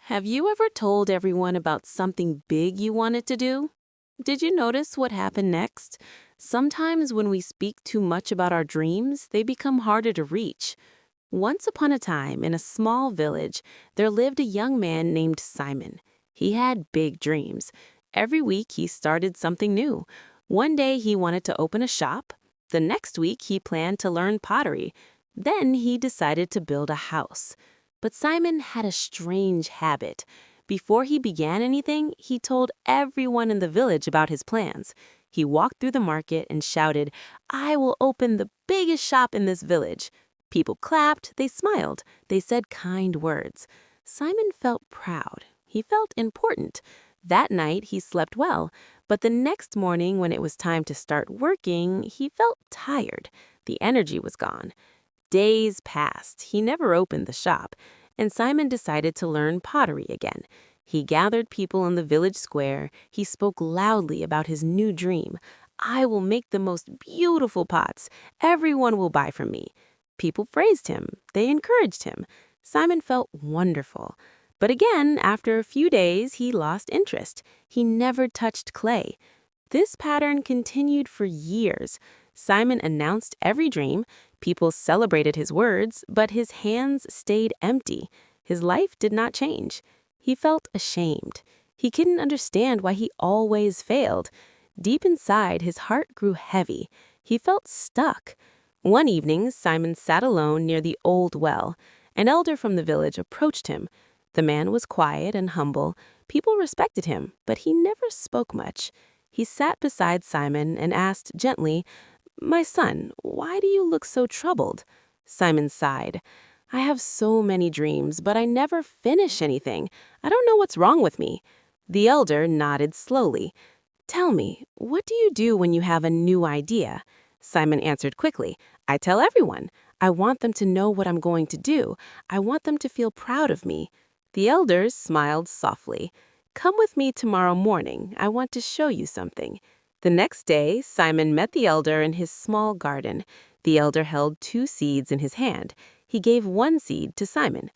Have you ever told everyone about something big you wanted to do? Did you notice what happened next? Sometimes when we speak too much about our dreams, they become harder to reach. Once upon a time, in a small village, there lived a young man named Simon. He had big dreams. Every week, he started something new. One day, he wanted to open a shop. The next week, he planned to learn pottery. Then, he decided to build a house. But Simon had a strange habit. Before he began anything, he told everyone in the village about his plans. He walked through the market and shouted, "I will open the biggest shop in this village." People clapped, they smiled, they said kind words. Simon felt proud. He felt important. That night he slept well, but the next morning when it was time to start working, he felt tired. The energy was gone. Days passed. He never opened the shop, and Simon decided to learn pottery again. He gathered people in the village square. He spoke loudly about his new dream. "I will make the most beautiful pots. Everyone will buy from me." People praised him. They encouraged him. Simon felt wonderful. But again, after a few days, he lost interest. He never touched clay. This pattern continued for years. Simon announced every dream. People celebrated his words, but his hands stayed empty. His life did not change. He felt ashamed. He couldn't understand why he always failed. Deep inside, his heart grew heavy. He felt stuck. One evening, Simon sat alone near the old well. An elder from the village approached him. The man was quiet and humble. People respected him, but he never spoke much. He sat beside Simon and asked gently, "My son, why do you look so troubled?" Simon sighed. "I have so many dreams, but I never finish anything. I don't know what's wrong with me." The elder nodded slowly. "Tell me, what do you do when you have a new idea?" Simon answered quickly, "I tell everyone. I want them to know what I'm going to do. I want them to feel proud of me." The elder smiled softly. "Come with me tomorrow morning. I want to show you something." The next day, Simon met the elder in his small garden. The elder held 2 seeds in his hand. He gave one seed to Simon.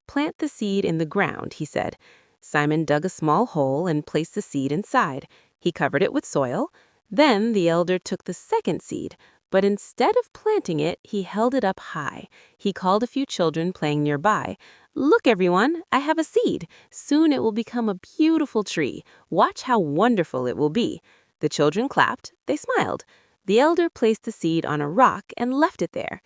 "Plant the seed in the ground," he said. Simon dug a small hole and placed the seed inside. He covered it with soil. Then the elder took the second seed, but instead of planting it, he held it up high. He called a few children playing nearby. "Look, everyone, I have a seed. Soon it will become a beautiful tree. Watch how wonderful it will be." The children clapped. They smiled. The elder placed the seed on a rock and left it there.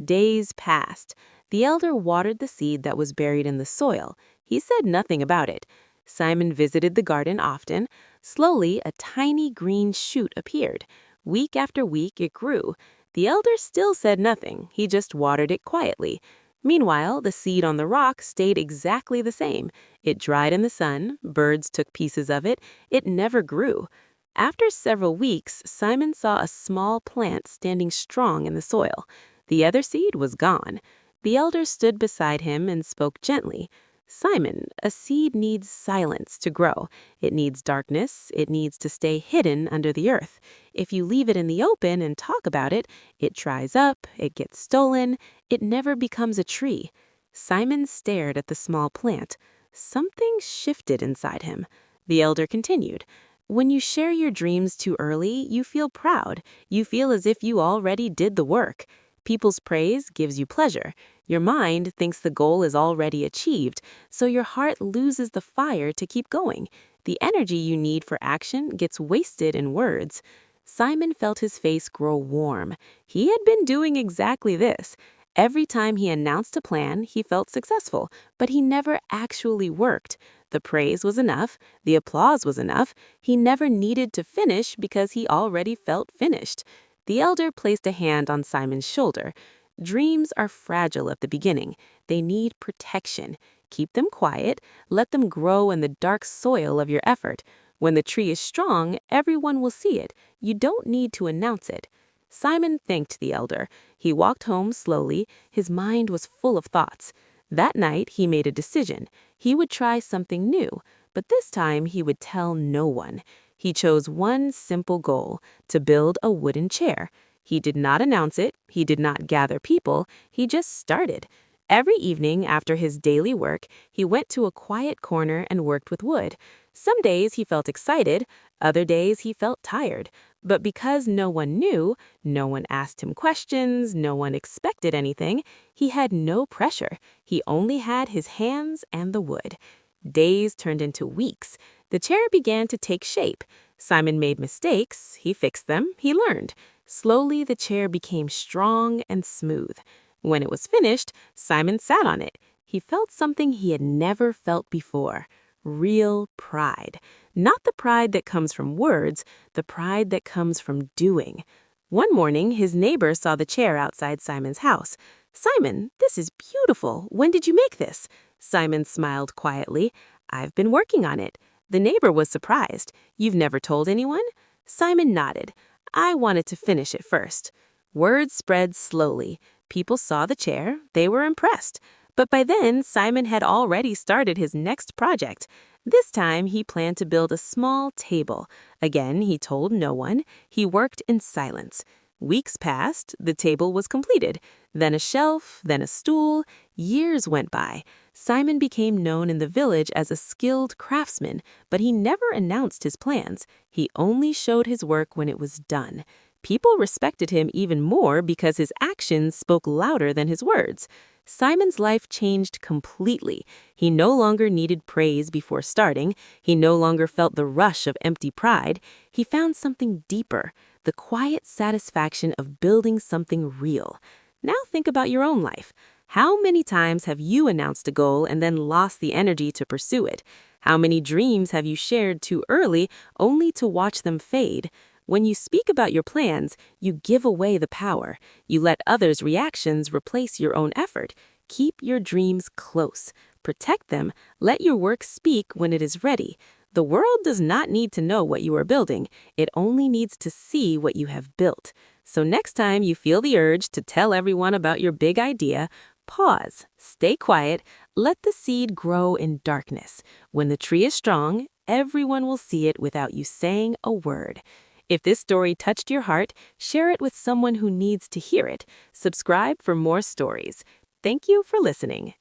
Days passed. The elder watered the seed that was buried in the soil. He said nothing about it. Simon visited the garden often. Slowly, a tiny green shoot appeared. Week after week, it grew. The elder still said nothing. He just watered it quietly. Meanwhile, the seed on the rock stayed exactly the same. It dried in the sun. Birds took pieces of it. It never grew. After several weeks, Simon saw a small plant standing strong in the soil. The other seed was gone. The elder stood beside him and spoke gently. "Simon, a seed needs silence to grow. It needs darkness. It needs to stay hidden under the earth. If you leave it in the open and talk about it, it dries up, it gets stolen, it never becomes a tree." Simon stared at the small plant. Something shifted inside him. The elder continued. "When you share your dreams too early, you feel proud. You feel as if you already did the work. People's praise gives you pleasure. Your mind thinks the goal is already achieved, so your heart loses the fire to keep going. The energy you need for action gets wasted in words." Simon felt his face grow warm. He had been doing exactly this. Every time he announced a plan, he felt successful, but he never actually worked. The praise was enough. The applause was enough. He never needed to finish because he already felt finished. The elder placed a hand on Simon's shoulder. "Dreams are fragile at the beginning. They need protection. Keep them quiet. Let them grow in the dark soil of your effort. When the tree is strong, everyone will see it. You don't need to announce it." Simon thanked the elder. He walked home slowly. His mind was full of thoughts. That night, he made a decision. He would try something new, but this time he would tell no one. He chose one simple goal: to build a wooden chair. He did not announce it. He did not gather people. He just started. Every evening after his daily work, he went to a quiet corner and worked with wood. Some days he felt excited, other days he felt tired. But because no one knew, no one asked him questions, no one expected anything, he had no pressure. He only had his hands and the wood. Days turned into weeks. The chair began to take shape. Simon made mistakes, he fixed them, he learned. Slowly the chair became strong and smooth. When it was finished, Simon sat on it. He felt something he had never felt before. Real pride. Not the pride that comes from words, the pride that comes from doing. One morning, his neighbor saw the chair outside Simon's house. "Simon, this is beautiful. When did you make this?" Simon smiled quietly. "I've been working on it." The neighbor was surprised. "You've never told anyone?" Simon nodded. "I wanted to finish it first." Word spread slowly. People saw the chair. They were impressed. But by then, Simon had already started his next project. This time, he planned to build a small table. Again, he told no one. He worked in silence. Weeks passed. The table was completed. Then a shelf, then a stool. Years went by. Simon became known in the village as a skilled craftsman, but he never announced his plans. He only showed his work when it was done. People respected him even more because his actions spoke louder than his words. Simon's life changed completely. He no longer needed praise before starting. He no longer felt the rush of empty pride. He found something deeper, the quiet satisfaction of building something real. Now think about your own life. How many times have you announced a goal and then lost the energy to pursue it? How many dreams have you shared too early only to watch them fade? When you speak about your plans, you give away the power. You let others' reactions replace your own effort. Keep your dreams close. Protect them. Let your work speak when it is ready. The world does not need to know what you are building. It only needs to see what you have built. So next time you feel the urge to tell everyone about your big idea, pause, stay quiet, let the seed grow in darkness. When the tree is strong, everyone will see it without you saying a word. If this story touched your heart, share it with someone who needs to hear it. Subscribe for more stories. Thank you for listening.